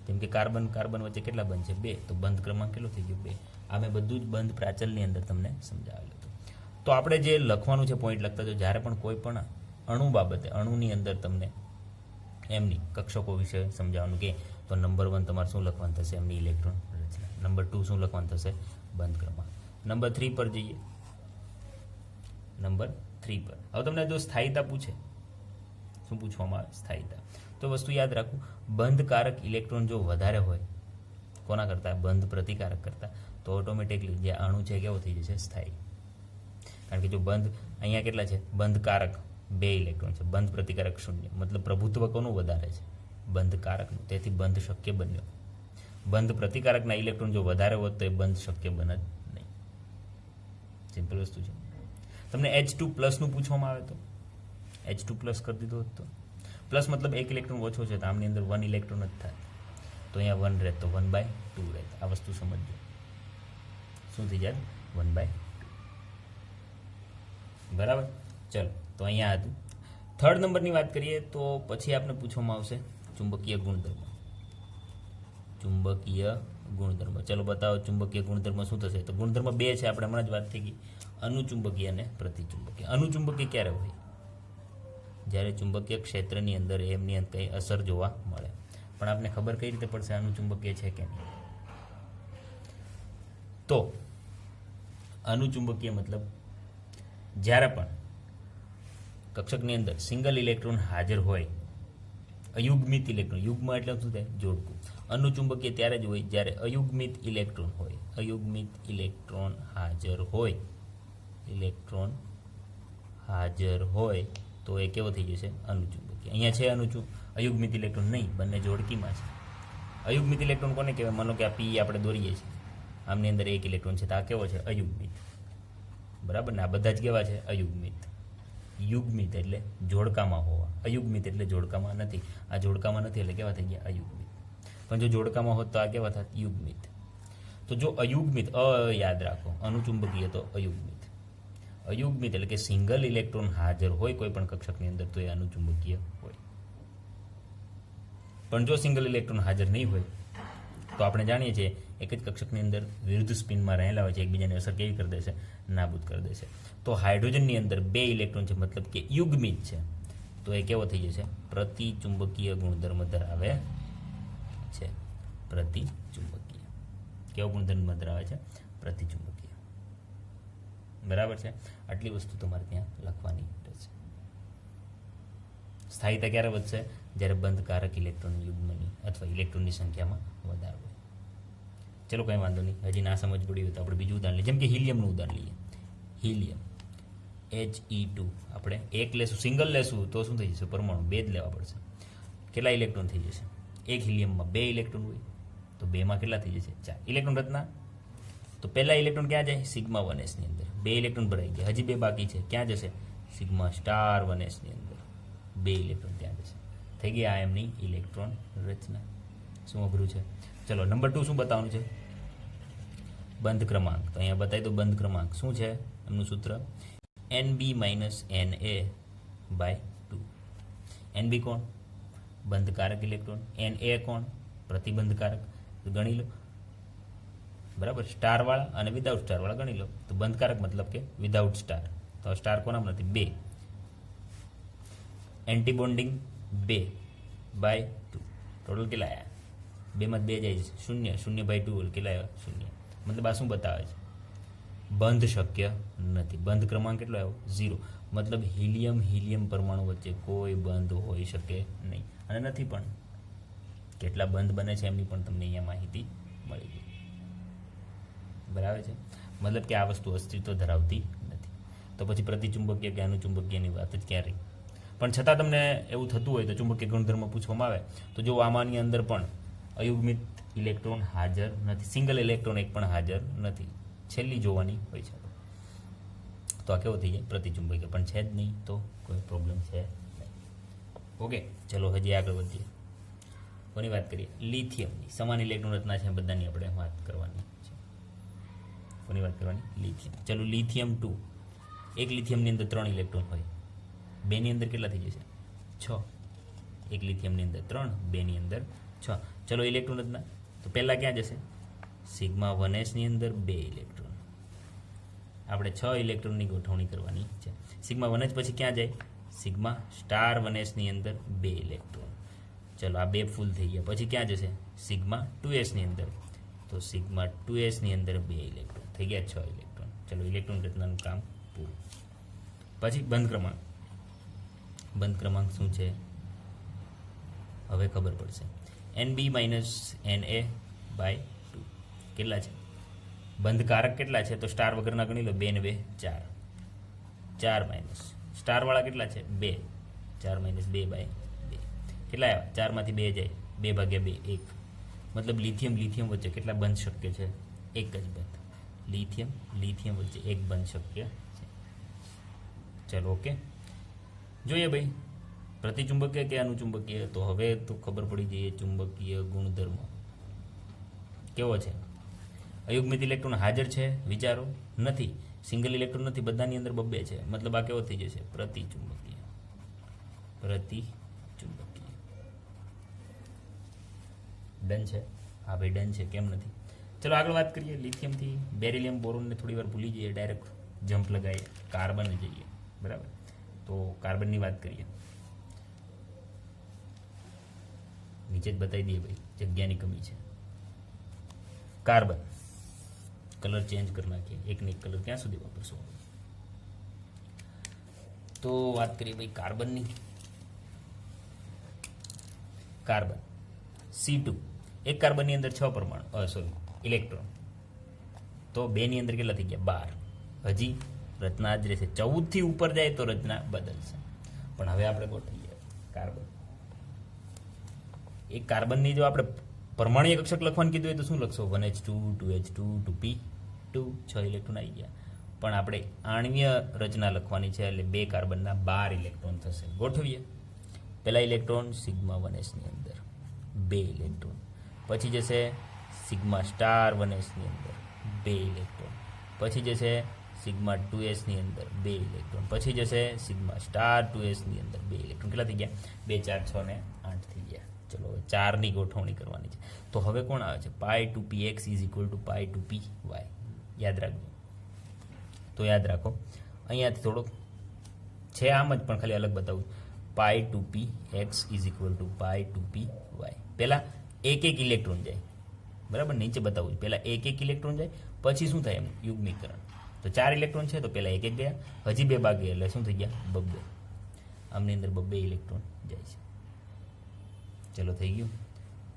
જેમ કે કાર્બન કાર્બન વચ્ચે કેટલા બંધ છે? 2. તો બંધ ક્રમાંક કેટલો થઈ ગયો? 2. આ મેં બધું જ બંધ પ્રાચલની અંદર તમને સમજાવેલું હતું. તો આપણે જે લખવાનું છે પોઈન્ટ લખતા, તો જ્યારે પણ કોઈ પણ અણુ બાબતે, અણુની અંદર તમને એમની કક્ષકો વિશે સમજાવવાનું કે તો નંબર 1 તમારે શું લખવાનું થશે? એમની ઇલેક્ટ્રોન રચના. નંબર 2 શું લખવાનું થશે? બંધ ક્રમાંક. નંબર 3 પર જઈએ. નંબર 3 પર હવે તમને જો સ્થાયીતા પૂછે, શું પૂછવામાં આવે? સ્થાયીતા. તો વસ્તુ યાદ રાખવું, બંધકારક ઇલેક્ટ્રોન જો વધારે હોય કોના કરતાં? બંધ પ્રતિકારક કરતાં, તો ઓટોમેટિકલી જે અણુ છે કેવો થઈ જશે? સ્થાયી. કારણ કે જો બંધ અહીંયા કેટલા છે? બંધકારક 2 ઇલેક્ટ્રોન છે, બંધ પ્રતિકારક 0, મતલબ પ્રભુત્વ કોનું વધારે છે? બંધકારકનું. તેથી બંધ શક્ય બન્યો. બંધ પ્રતિકારકના ઇલેક્ટ્રોન જો વધારે હોત તો એ બંધ શક્ય બને જ નહીં. સિમ્પલ વસ્તુ છે. તમને H2+ નું પૂછવામાં આવે તો H2+ કરી દીધો હોત તો પ્લસ મતલબ 1 ઇલેક્ટ્રોન ઓછો છે, તો આમની અંદર 1 ઇલેક્ટ્રોન જ થાય, તો અહીંયા 1 રહે, તો 1/2 રહે. આ વસ્તુ સમજજો. શું થઈ જાય? 1/2. બરાબર. ચલો, તો અહીંયા હતું. થર્ડ નંબરની વાત કરીએ તો પછી આપણે પૂછવામાં આવશે ચુંબકીય ગુણધર્મ. ચુંબકીય ગુણધર્મ. ચલો બતાવો ચુંબકીય ગુણધર્મ શું થશે? તો ગુણધર્મ 2 છે, આપણે હમણાં જ વાત થઈ ગઈ, અનુચુંબકીય અને પ્રતિચુંબકીય. અનુચુંબકીય ક્યારે હોય? જ્યારે ચુંબકીય ક્ષેત્રની અંદર એમની અંદર કંઈ અસર જોવા મળે. પણ આપને ખબર કઈ રીતે પડશે અનુચુંબકીય છે કે નહીં? તો અનુચુંબકીય મતલબ જ્યારે પણ કક્ષકની અંદર સિંગલ ઇલેક્ટ્રોન હાજર હોય, અયુગ્મિત ઇલેક્ટ્રોન, યુગ્મ એટલે શું થાય? જોડકું. અનુચુંબકીય ત્યારે જ હોય જ્યારે અયુગ્મિત ઇલેક્ટ્રોન હોય. અયુગ્મિત ઇલેક્ટ્રોન હાજર હોય, ઇલેક્ટ્રોન હાજર હોય તો એ કેવો થઈ જશે? અનુચુંબકીય. અહીંયા છે અયુગ્મિત ઇલેક્ટ્રોન નહીં, બંને જોડકીમાં છે. અયુગ્મિત ઇલેક્ટ્રોન કોને કહેવાય? માનો કે આ પી આપણે દોરીએ છીએ, આમની અંદર 1 ઇલેક્ટ્રોન છે, તો આ કેવો છે? અયુગ્મિત. બરાબર ને? આ બધા જ કેવા છે? અયુગ્મિત. યુગ્મિત એટલે જોડકામાં હોવા, અયુગ્મિત એટલે જોડકામાં નથી. આ જોડકામાં નથી એટલે કેવા થઈ ગયા? અયુગ્મિત. પણ જો જોડકામાં હોત તો આ કેવા થાત? યુગ્મિત. તો જો અયુગ્મિત, યાદ રાખો, અનુચુંબકીય તો અયુગ્મિત. અયુગ્મિત એટલે કે સિંગલ ઇલેક્ટ્રોન હાજર હોય કોઈ પણ કક્ષકની અંદર તો એ અનુચુંબકીય હોય. પણ જો સિંગલ ઇલેક્ટ્રોન હાજર નહીં હોય તો આપણે જાણીએ છીએ એક જ કક્ષકની અંદર વિરુદ્ધ સ્પિનમાં રહેલા હોય છે, એકબીજાની અસર કેવી કરી દેશે? નાબૂદ કરી દેશે. તો હાઇડ્રોજનની અંદર 2 ઇલેક્ટ્રોન છે, મતલબ કે યુગ્મિત છે, તો એ કેવો થઈ જશે? પ્રતિચુંબકીય ગુણધર્મ ધરાવે છે. પ્રતિચુંબકીય. કેવો ગુણધર્મ ધરાવે છે? પ્રતિચુંબકીય. બરાબર છે? આટલી વસ્તુ તમારે ત્યાં લખવાની રહેશે. સ્થાયીતા ક્યારે વધશે? જ્યારે બંધકારક ઇલેક્ટ્રોન યુગ્મની અથવા ઇલેક્ટ્રોનની સંખ્યામાં વધારો હોય. ચલો કંઈ વાંધો નહીં, હજી ના સમજ પડી હોય તો આપણે બીજું ઉદાહરણ લઈએ. જેમ કે હિલિયમનું ઉદાહરણ લઈએ. હિલિયમ He2 આપણે 1 લેશું, સિંગલ લેશું તો શું થઈ જશે? પરમાણુ 2 જ લેવા પડશે. કેટલા ઇલેક્ટ્રોન થઈ જશે? એક હિલિયમમાં 2 ઇલેક્ટ્રોન હોય તો 2માં કેટલા થઈ જશે? 4 ઇલેક્ટ્રોન રચના. તો પહેલા ઇલેક્ટ્રોન ક્યાં જાય? સિગ્મા 1s ની અંદર. 2 ઇલેક્ટ્રોન ભરાઈ ગયા, હજી 2 બાકી છે, ક્યાં જશે? સિગ્મા સ્ટાર 1s ની અંદર 2 ઇલેક્ટ્રોન ત્યાં જશે. થઈ ગઈ આ એમની ઇલેક્ટ્રોન રચના. શું અઘરું છે? ચલો નંબર 2 શું બતાવવાનું છે? બંધ ક્રમાંક. તો અહીંયા બતાવી દો બંધ ક્રમાંક શું છે એમનું સૂત્ર? Nb - Na/2. Nb કોણ? બંધકારક ઇલેક્ટ્રોન. Na કોણ? પ્રતિબંધકારક. તો ગણી લો. બરાબર? સ્ટારવાળા અને વિધાઉટ સ્ટારવાળા ગણી લો. તો બંધકારક મતલબ કે વિધાઉટ સ્ટાર. તો સ્ટાર કોનામાં નથી? 2. એન્ટીબોન્ડિંગ 2/2. ટોટલ કેટલા આવ્યા? 2 માં 2 જાય છે 0. 0/2 કેટલા આવ્યા? 0. મતલબ આ શું બતાવે છે? બંધ શક્ય નથી. બંધ ક્રમાંક કેટલો આવ્યો? 0. મતલબ હિલિયમ પરમાણુ વચ્ચે કોઈ બંધ હોઈ શકે નહીં, અને નથી પણ. કેટલા બંધ બને છે એમની પણ તમને અહીંયા માહિતી મળી ગઈ. બરાબર છે? મતલબ કે આ વસ્તુ અસ્તિત્વ ધરાવતી નથી. તો પછી પ્રતિચુંબકીય કે અનુચુંબકીયની વાત જ ક્યાં રહી. પણ છતાં તમને એવું થતું હોય તો ચુંબકીય ગુણધર્મ પૂછવામાં આવે તો જો આમાંની અંદર પણ અયુગ્મિત ઇલેક્ટ્રોન હાજર નથી, સિંગલ ઇલેક્ટ્રોન એક પણ હાજર નથી, છેલ્લી જોવાની હોય છે. તો આ કેવો થઈ જાય પ્રતિચુંબકીય, પણ છે જ નહીં તો કોઈ પ્રોબ્લેમ છે નહીં. ઓકે, ચલો હજી આગળ વધીએ. કોની વાત કરીએ? લિથિયમની. સમાન ઇલેક્ટ્રોન રચના છે બધાની આપણે વાત કરવાની છે. કોની વાત કરવાની? લિથિયમ. ચલો લિથિયમ 2. એક લિથિયમની અંદર 3 ઇલેક્ટ્રોન હોય, બેની અંદર કેટલા થઈ જશે? 6. એક લિથિયમની અંદર 3, બેની અંદર 6. ચલો ઇલેક્ટ્રોન રચના તો પહેલાં ક્યાં જશે? સિગ્મા 1s ની અંદર 2 ઇલેક્ટ્રોન. આપણે 6 ઇલેક્ટ્રોનની ગોઠવણી કરવાની છે. સિગ્મા 1s પછી ક્યાં જાય? સિગ્મા સ્ટાર 1sની અંદર 2 ઇલેક્ટ્રોન. ચલો આ 2 ફૂલ થઈ ગયા. પછી ક્યાં જશે? સિગ્મા 2sની અંદર. તો સિગ્મા 2sની અંદર 2 ઇલેક્ટ્રોન થઈ ગયા, 6 ઇલેક્ટ્રોન. ચલો ઇલેક્ટ્રોન રચનાનું કામ પૂરું. પછી બંધ ક્રમાંક. બંધ ક્રમાંક શું છે હવે ખબર પડશે. NB - Na/2 કેટલા છે? બંધકારક કેટલા છે? તો સ્ટાર વગરના ગણી લો, 2 ને 2 4. 4 માઇનસ સ્ટારવાળા કેટલા છે? 2. 4 - 2/2 કેટલા આવ્યા? 4માંથી 2 જાય, 2/2 1. મતલબ લિથિયમ વચ્ચે કેટલા બંધ શક્ય છે? એક જ બંધ. લિથિયમ વચ્ચે એક બંધ શક્ય છે. ચલો ઓકે, જોઈએ ભાઈ પ્રતિચુંબકીય કે અનુચુંબકીય. તો હવે તો ખબર પડી જઈએ ચુંબકીય ગુણધર્મ કેવો છે. અયુગ્મિત ઇલેક્ટ્રોન હાજર છે? વિચારો. નથી. સિંગલ ઇલેક્ટ્રોન નથી, બધાની અંદર 2 છે. મતલબ આ કેવો થઈ જશે? પ્રતિચુંબકીય. ડન છે? હા ભાઈ ડન છે, કેમ નથી? ચલો આગળ વાત કરીએ. લિથિયમથી બેરિલિયમ બોરોનને થોડી વાર ભૂલી જઈએ, ડાયરેક્ટ જમ્પ લગાવીએ, કાર્બન જઈએ. બરાબર, તો કાર્બનની વાત કરીએ. નીચે જ બતાવી દઈએ ભાઈ, જગ્યાની કમી છે. કાર્બન કલર ચેન્જ કરી નાખીએ, એકને એક કલર ક્યાં સુધી વાપરશો? તો વાત કરીએ ભાઈ કાર્બનની. Carbon C2. એક કાર્બનની અંદર 6 પરમાણુ, ઇલેક્ટ્રોન. તો 2ની અંદર કેટલા થઈ ગયા? 12. હજી રચના જ રહેશે. 14 થી ઉપર જાય તો રચના બદલશે. પણ હવે આપણે ગોઠવીએ કાર્બન. એક કાર્બનની જો આપણે પરમાણ્વીય કક્ષક લખવાનું કીધું હોય તો શું લખશો? 1h2 2h2 2p2, 6 ઇલેક્ટ્રોન આવી ગયા. પણ આપણે આણ્વીય રચના લખવાની છે એટલે 2 કાર્બનના 12 ઇલેક્ટ્રોન થશે. ગોઠવીએ. પહેલા ઇલેક્ટ્રોન સિગ્મા 1sની અંદર 2 ઇલેક્ટ્રોન. પછી જશે સિગ્મા સ્ટાર 1sની અંદર 2 ઇલેક્ટ્રોન. પછી જશે સિગ્મા 2sની અંદર 2 ઇલેક્ટ્રોન. પછી જશે સિગ્મા સ્ટાર 2sની અંદર 2 ઇલેક્ટ્રોન. કેટલા થઈ ગયા? 2 4 6 ને 8 થઈ ગયા. ચલો હવે 4ની ગોઠવણી કરવાની છે. તો હવે કોણ આવે છે? π2px = π2py. યાદ રાખજો. તો યાદ રાખો, અહીંયાથી થોડોક છે આમ જ પણ ખાલી અલગ બતાવું. π2px = π2py. પહેલાં એક ઇલેક્ટ્રોન જાય. બરાબર, નીચે બતાવું છું. પહેલાં એક ઇલેક્ટ્રોન જાય, પછી શું થાય? એમ યુગ્મીકરણ. તો 4 ઇલેક્ટ્રોન છે તો પહેલાં એક ગયા, હજી 2 બાકી એટલે શું થઈ ગયા? 2. આમની અંદર 2 ઇલેક્ટ્રોન જાય છે. ચલો થઈ ગયું.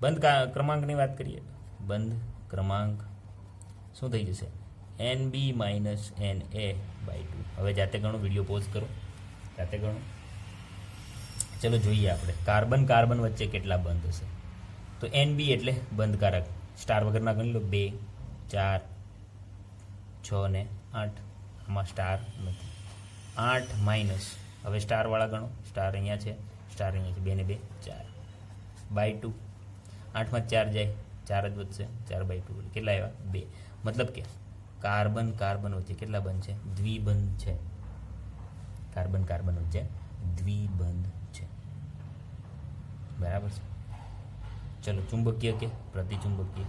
બંધ ક્રમાંકની વાત કરીએ. બંધ ક્રમાંક શું થઈ જશે? NB - Na/2. હવે જાતે ગણો, વિડીયો પોઝ કરો, જાતે ગણો. ચલો જોઈએ આપણે કાર્બન વચ્ચે કેટલા બંધ હશે. તો NB એટલે બંધકારક. સ્ટાર વગરના ગણી લો, 2 4 6 ને 8. આમાં સ્ટાર નથી. 8 માઇનસ, હવે સ્ટારવાળા ગણો. સ્ટાર અહીંયા છે, સ્ટાર અહીંયા છે. 2 ને 2 4/2. 8માં 4 જાય, 4 જ વધશે. 4/2 કેટલા આવ્યા? 2. મતલબ કે કાર્બન વચ્ચે કેટલા બંધ છે? દ્વિબંધ છે. કાર્બન વચ્ચે દ્વિબંધ છે. બરાબર છે. ચલો ચુંબકીય કે પ્રતિચુંબકીય,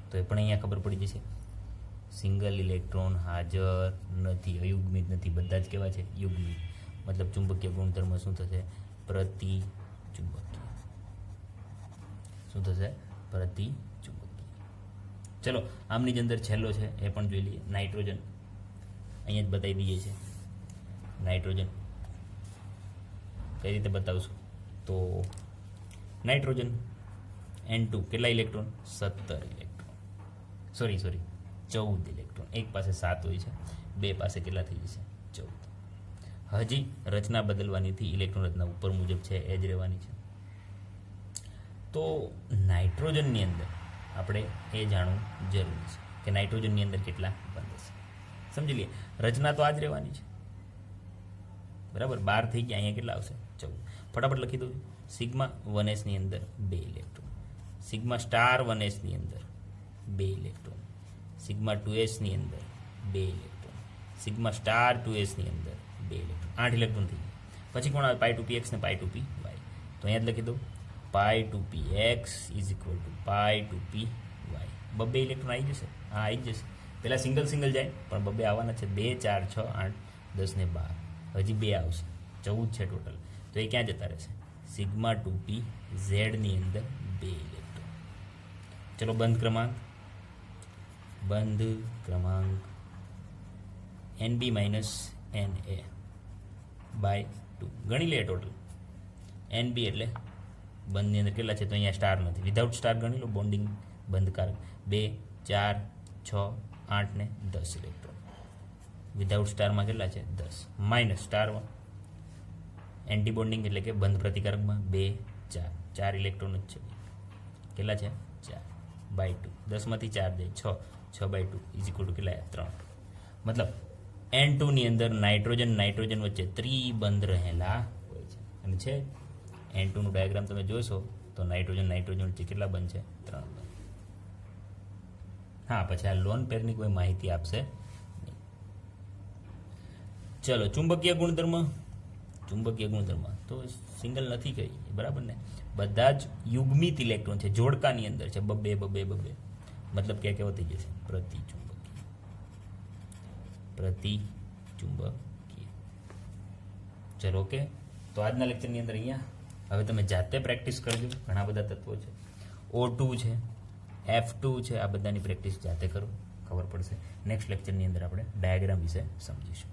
તો એ પણ અહીંયા ખબર પડી જશે. સિંગલ ઇલેક્ટ્રોન હાજર નથી, અયુગ્મિત નથી, બધા જ કેવા છે? યુગ્મિત. મતલબ ચુંબકીય ગુણધર્મ શું થશે? પ્રતિચુંબકીય. શું થશે? પ્રતિચુંબકીય. ચલો આમની જ અંદર છેલ્લો છે એ પણ જોઈ લઈએ. નાઇટ્રોજન અહીંયા જ બતાવી દઈએ છે. નાઇટ્રોજન કઈ રીતે બતાવશું? તો નાઇટ્રોજન N2 કેટલા ઇલેક્ટ્રોન? 17 ઇલેક્ટ્રોન. Sorry 14 electron. એક પાસે 7 હોય છે, 2 પાસે કેટલા થઈ જશે? 14. હજી રચના બદલવાની હતી, ઇલેક્ટ્રોન રચના ઉપર મુજબ છે એ જ રહેવાની છે. તો નાઇટ્રોજનની અંદર આપણે એ જાણવું જરૂરી છે કે નાઇટ્રોજનની અંદર કેટલા બંધ હશે. સમજી લઈએ, રચના તો આ જ રહેવાની છે, બરાબર. 12 થઈ ગયા, અહીંયા કેટલા આવશે? 14. ફટાફટ લખી દઉં. સિગ્મા 1s ની અંદર 2 ઇલેક્ટ્રોન, સિગ્મા સ્ટાર 1s ની અંદર 2 ઇલેક્ટ્રોન, સિગ્મા 2s ની અંદર 2 ઇલેક્ટ્રોન, સિગ્મા સ્ટાર 2s ની અંદર 2 ઇલેક્ટ્રોન, 8 ઇલેક્ટ્રોન થઈ ગયા. પછી કોણ આવે? પાઈ ટુ પી એક્સ ને પાઈ ટુ પી વાય. તો અહીંયા જ લખી દઉં, pi two p x is equal to pi two p y. 2 electron આવી જશે? હા, આવી જ જશે. પહેલાં સિંગલ સિંગલ જાય, પણ 2 આવવાના છે. 2 4 6 8 10 ને 12, હજી 2 આવશે, 14 છે ટોટલ. તો એ ક્યાં જતા રહેશે? સિગ્મા 2p ઝેડની અંદર 2 ઇલેક્ટ્રોન. ચલો બંધ ક્રમાંક NB માઇનસ NA બાય 2 ગણી લે ટોટલ. NB એટલે બંધની અંદર કેટલા છે? તો અહીંયા સ્ટાર નથી, વિધાઉટ સ્ટાર ગણી લો, બોન્ડિંગ બંધકારક. 2 4 6 8 ને 10 ઇલેક્ટ્રોન. વિધાઉટ સ્ટારમાં કેટલા છે? 10. માઇનસ સ્ટારમાં એન્ટી બોન્ડિંગ એટલે કે બંધ પ્રતિકારકમાં 2 4 ઇલેક્ટ્રોન જ છે. કેટલા છે? 4 બાય 2. 10માંથી 4 જાય 6 બાય 2 ઇઝ ઇક્વલ ટુ કેટલા? 3. મતલબ N2 ની અંદર નાઇટ્રોજન વચ્ચે ત્રિબંધ રહેલા હોય છે. અને છે N2 નું ડાયાગ્રામ તમે જોશો તો નાઇટ્રોજન વચ્ચે કેટલા બંધ છે? 3 બંધ. હા, પછી આ લોન પેરની કોઈ માહિતી આપશે નહીં. ચલો ચુંબકીય ગુણધર્મ તો સિંગલ નથી કહી, બરાબર ને? બધા જ યુગ્મિત ઇલેક્ટ્રોન છે, જોડકાની અંદર છે, 2 મતલબ કે કેવો થઈ જશે? પ્રતિચુંબકીય. ચલો ઓકે. તો આજના લેક્ચરની અંદર અહીંયા હવે તમે જાતે પ્રેક્ટિસ કરજો. ઘણા બધા તત્વો છે, O2 છે, F2 છે, આ બધાની પ્રેક્ટિસ જાતે કરો, ખબર પડશે. નેક્સ્ટ લેક્ચરની અંદર આપણે ડાયાગ્રામ વિશે સમજીશું.